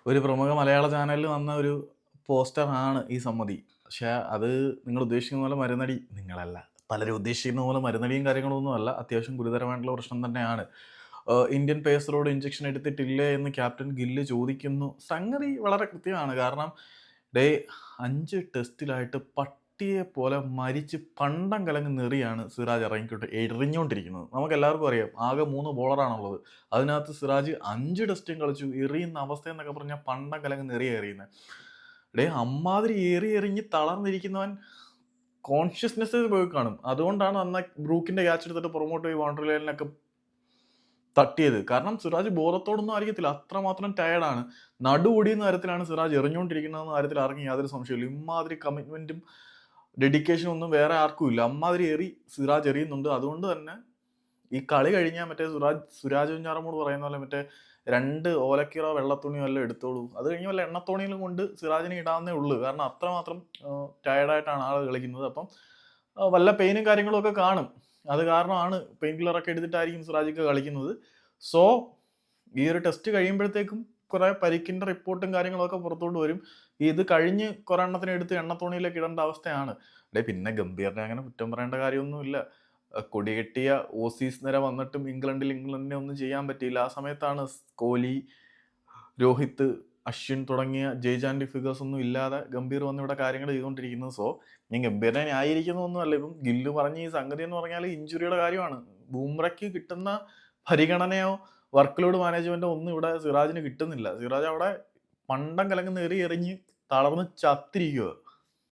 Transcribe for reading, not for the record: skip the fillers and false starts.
ഒരു പ്രമുഖ മലയാള ചാനലിൽ വന്ന ഒരു പോസ്റ്ററാണ് ഈ സമ്മതി. പക്ഷേ അത് നിങ്ങൾ ഉദ്ദേശിക്കുന്ന പോലെ മരുന്നടി നിങ്ങളല്ല. പലരും ഉദ്ദേശിക്കുന്ന പോലെ മരുന്നടിയും കാര്യങ്ങളൊന്നും അല്ല. അത്യാവശ്യം ഗുരുതരമായിട്ടുള്ള പ്രശ്നം തന്നെയാണ്. ഇന്ത്യൻ പേസറോട് ഇഞ്ചക്ഷൻ എടുത്തിട്ടില്ലേ എന്ന് ക്യാപ്റ്റൻ ഗില്ല് ചോദിക്കുന്നു. സംഗതി വളരെ കൃത്യമാണ്. കാരണം ഡേ 5 ടെസ്റ്റിലായിട്ട് പട്ടിയെ പോലെ മരിച്ച് പണ്ടം കലങ്ങുന്ന എറിയാണ് സിറാജ് എറിഞ്ഞുകൊണ്ടിരിക്കുന്നത്. നമുക്കെല്ലാവർക്കും അറിയാം. ആകെ 3 ബോളറാണുള്ളത്. അതിനകത്ത് സിറാജ് 5 ടെസ്റ്റും കളിച്ചു. എറിയുന്ന അവസ്ഥയെന്നൊക്കെ പറഞ്ഞാൽ പണ്ടം കലങ്ങുന്ന എറിയാണ് എറിയുന്നത്. അമ്മാതിരി എറിഞ്ഞ് തളർന്നിരിക്കുന്നവൻ കോൺഷ്യസ്നെസ് പോയി കാണും. അതുകൊണ്ടാണ് അന്ന് ബ്രൂക്കിന്റെ ക്യാച്ച് എടുത്തിട്ട് പുറമോട്ട് പോയി ബൗണ്ടറി ലൈനിലൊക്കെ തട്ടിയത്. കാരണം സിറാജ് ബോധത്തോടൊന്നും അറിയത്തില്ല. അത്രമാത്രം ടയേർഡാണ്. നടു ഒടിയുന്ന തരത്തിലാണ് സിറാജ് എറിഞ്ഞുകൊണ്ടിരിക്കുന്നതെന്ന കാര്യത്തിൽ ആർക്കും യാതൊരു സംശയമില്ല. ഇമ്മാതിരി കമ്മിറ്റ്മെന്റും ഡെഡിക്കേഷനും ഒന്നും വേറെ ആർക്കും ഇല്ല. അമ്മാതിരി സിറാജ് എറിയുന്നുണ്ട്. അതുകൊണ്ട് തന്നെ ഈ കളി കഴിഞ്ഞാൽ മറ്റേ സുരാജ് വെഞ്ഞാറമൂട് പറയുന്ന പോലെ മറ്റേ 2 ഓലക്കീറോ വെള്ളത്തുണിയോ എല്ലാം എടുത്തോളൂ. അത് കഴിഞ്ഞ് വല്ല എണ്ണത്തോണിയിലും കൊണ്ട് സിറാജിനെ ഇടാവുന്നേ ഉള്ളൂ. കാരണം അത്രമാത്രം ടയേർഡായിട്ടാണ് ആൾ കളിക്കുന്നത്. അപ്പം വല്ല പെയിനും കാര്യങ്ങളും ഒക്കെ കാണും. അത് കാരണമാണ് പെയിൻ കില്ലറൊക്കെ എടുത്തിട്ടായിരിക്കും സിറാജൊക്കെ കളിക്കുന്നത്. സോ ഈ ഒരു ടെസ്റ്റ് കഴിയുമ്പോഴത്തേക്കും കുറെ പരിക്കിന്റെ റിപ്പോർട്ടും കാര്യങ്ങളൊക്കെ പുറത്തോട്ട് വരും. ഇത് കഴിഞ്ഞ് കുറെ എണ്ണത്തിന് എടുത്ത് എണ്ണത്തോണിയിലേക്ക് ഇടേണ്ട അവസ്ഥയാണ്. പിന്നെ ഗംഭീറിനെ അങ്ങനെ കുറ്റം പറയേണ്ട കാര്യമൊന്നുമില്ല. കൊടികെട്ടിയ ഓസീസ് നിര വന്നിട്ടും ഇംഗ്ലണ്ടിനെ ഒന്നും ചെയ്യാൻ പറ്റിയില്ല. ആ സമയത്താണ് കോഹ്ലി, രോഹിത്, അശ്വിൻ തുടങ്ങിയ ജയ്ജാൻഡി ഫിഗേഴ്സ് ഒന്നും ഇല്ലാതെ ഗംഭീർ വന്ന് ഇവിടെ കാര്യങ്ങൾ ചെയ്തുകൊണ്ടിരിക്കുന്നത്. സോ ഞാൻ ഗംഭീറിനെ ന്യായീകരിക്കുന്നൊന്നുമല്ല. ഇപ്പം ഗില്ല് പറഞ്ഞ ഈ സംഗതി എന്ന് പറഞ്ഞാൽ ഇഞ്ചുറിയുടെ കാര്യമാണ്. ബൂംറയ്ക്ക് കിട്ടുന്ന പരിഗണനയോ വർക്ക് ലോഡ് മാനേജ്മെന്റോ ഒന്നും ഇവിടെ സിറാജിന് കിട്ടുന്നില്ല. സിറാജ് അവിടെ പണ്ടം കലങ്ങുന്ന എറിഞ്ഞ് തളർന്ന് ചത്തിരിക്കുക.